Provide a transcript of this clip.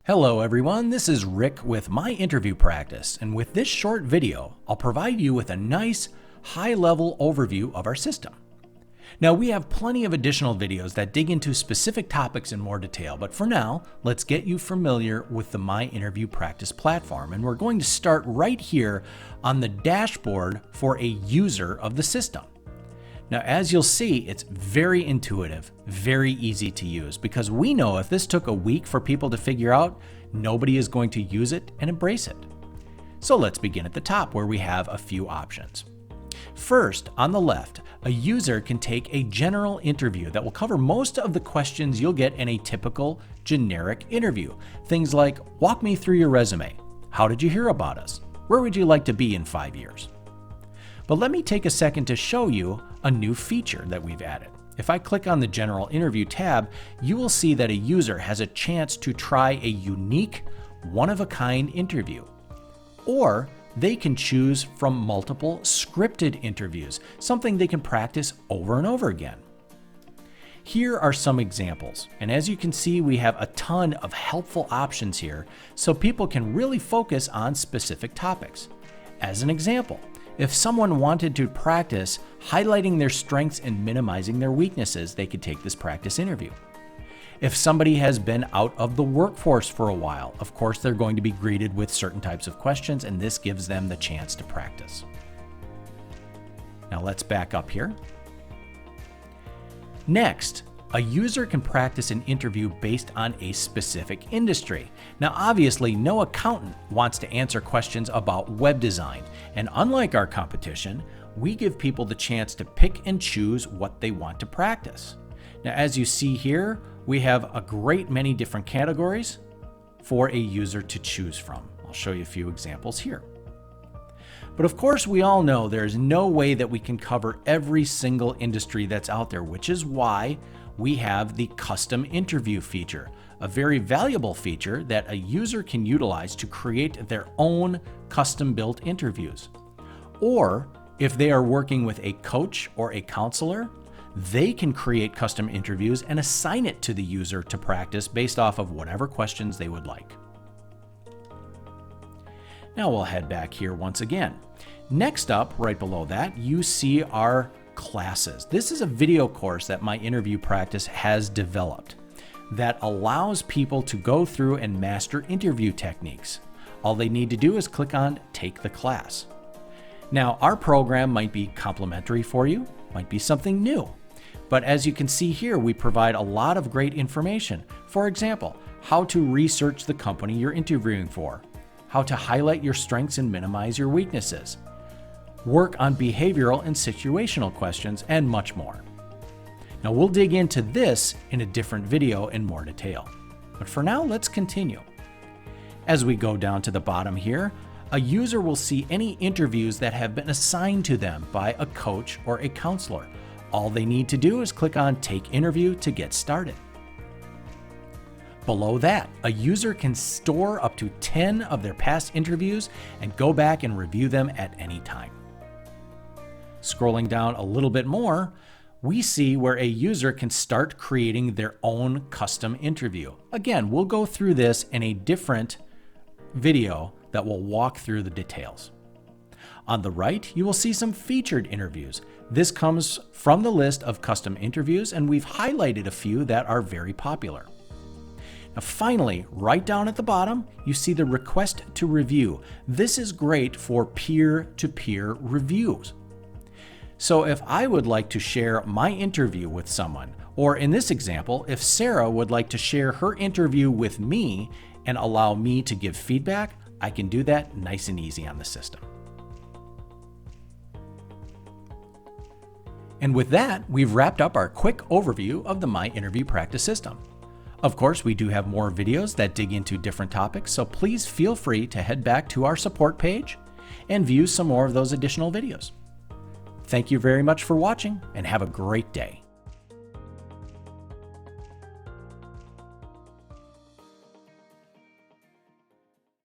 Hello everyone, this is Rick with My Interview Practice, and with this short video, I'll provide you with a nice high-level overview of our system. Now, we have plenty of additional videos that dig into specific topics in more detail, but for now, let's get you familiar with the My Interview Practice platform, and we're going to start right here on the dashboard for a user of the system. Now, as you'll see, it's very intuitive, very easy to use, because we know if this took a week for people to figure out, nobody is going to use it and embrace it. So let's begin at the top where we have a few options. First, on the left, a user can take a general interview that will cover most of the questions you'll get in a typical generic interview. Things like, walk me through your resume. How did you hear about us? Where would you like to be in 5 years? But let me take a second to show you a new feature that we've added. If I click on the General Interview tab, you will see that a user has a chance to try a unique, one-of-a-kind interview. Or they can choose from multiple scripted interviews, something they can practice over and over again. Here are some examples, and as you can see, we have a ton of helpful options here so people can really focus on specific topics. As an example, if someone wanted to practice highlighting their strengths and minimizing their weaknesses, they could take this practice interview. If somebody has been out of the workforce for a while, of course, they're going to be greeted with certain types of questions, and this gives them the chance to practice. Now let's back up here. Next, a user can practice an interview based on a specific industry. Now, obviously, no accountant wants to answer questions about web design, and unlike our competition, we give people the chance to pick and choose what they want to practice. Now, as you see here, we have a great many different categories for a user to choose from. I'll show you a few examples here. But of course, we all know there's no way that we can cover every single industry that's out there, which is why we have the custom interview feature, a very valuable feature that a user can utilize to create their own custom-built interviews. Or if they are working with a coach or a counselor, they can create custom interviews and assign it to the user to practice based off of whatever questions they would like. Now we'll head back here once again. Next up, right below that, you see our classes. This is a video course that My Interview Practice has developed that allows people to go through and master interview techniques. All they need to do is click on Take the Class. Now, our program might be complimentary for you, might be something new, but as you can see here, we provide a lot of great information. For example, how to research the company you're interviewing for, how to highlight your strengths and minimize your weaknesses, work on behavioral and situational questions, and much more. Now, we'll dig into this in a different video in more detail. But for now, let's continue. As we go down to the bottom here, a user will see any interviews that have been assigned to them by a coach or a counselor. All they need to do is click on Take Interview to get started. Below that, a user can store up to 10 of their past interviews and go back and review them at any time. Scrolling down a little bit more, we see where a user can start creating their own custom interview. Again, we'll go through this in a different video that will walk through the details. On the right, you will see some featured interviews. This comes from the list of custom interviews, and we've highlighted a few that are very popular. Now finally, right down at the bottom, you see the Request to Review. This is great for peer-to-peer reviews. So if I would like to share my interview with someone, or in this example, if Sarah would like to share her interview with me and allow me to give feedback, I can do that nice and easy on the system. And with that, we've wrapped up our quick overview of the My Interview Practice system. Of course, we do have more videos that dig into different topics, so please feel free to head back to our support page and view some more of those additional videos. Thank you very much for watching, and have a great day.